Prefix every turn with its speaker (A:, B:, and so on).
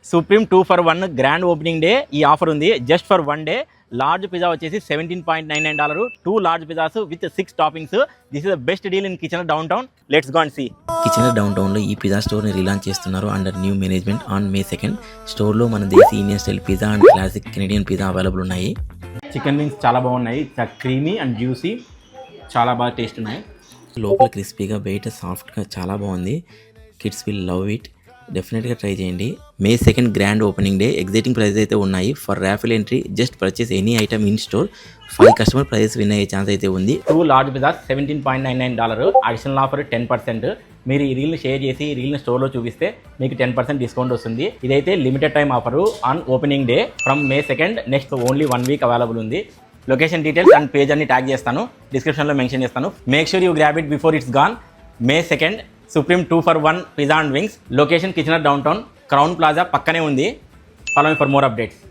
A: Supreme 2 for 1 grand opening day ఈ offer ఉంది. Just for 1 day large pizza వచ్చేసి $17.99, 2 large pizzas with 6 toppings. This is the best deal in Kitchener down town. Let's go and see.
B: Kitchener down టౌన్లో ఈ pizza స్టోర్ని relaunch చేస్తున్నారు under new management on May 2nd. స్టోర్లో మన desi Indian style pizza and classic Canadian pizza available ఉన్నాయి.
A: Chicken wings చాలా బాగున్నాయి, creamy and juicy, చాలా బాగా టేస్ట్ ఉన్నాయి.
B: లోపల క్రిస్పీగా బయట సాఫ్ట్గా చాలా బాగుంది. Kids will love it. డెఫినెట్గా ట్రై చేయండి. May 2nd grand opening day. Exciting prizes అయితే ఉన్నాయి. For raffle entry just purchase any item in store. 5 customer prizes win అయ్యే ఛాన్స్ అయితే ఉంది.
A: 2 లార్జ్ పిజ్జాస్ $17.99. Additional offer 10%. మీరు ఈ రీల్ని షేర్ చేసి ఈ రీల్ని స్టోర్లో చూపిస్తే మీకు 10% డిస్కౌంట్ వస్తుంది. ఇదైతే limited time offer on opening day from May 2nd. Next only 1 week available ఉంది. లొకేషన్ డీటెయిల్స్ అండ్ పేజ్ అన్ని ట్యాగ్ చేస్తాను, డిస్క్రిప్షన్లో మెన్షన్ చేస్తాను. Make sure you grab it before it's gone. May 2nd supreme 2 for 1 pizza and wings. Location కిచెనర్ down town, crown plaza పక్కనే ఉంది. Follow me for more updates.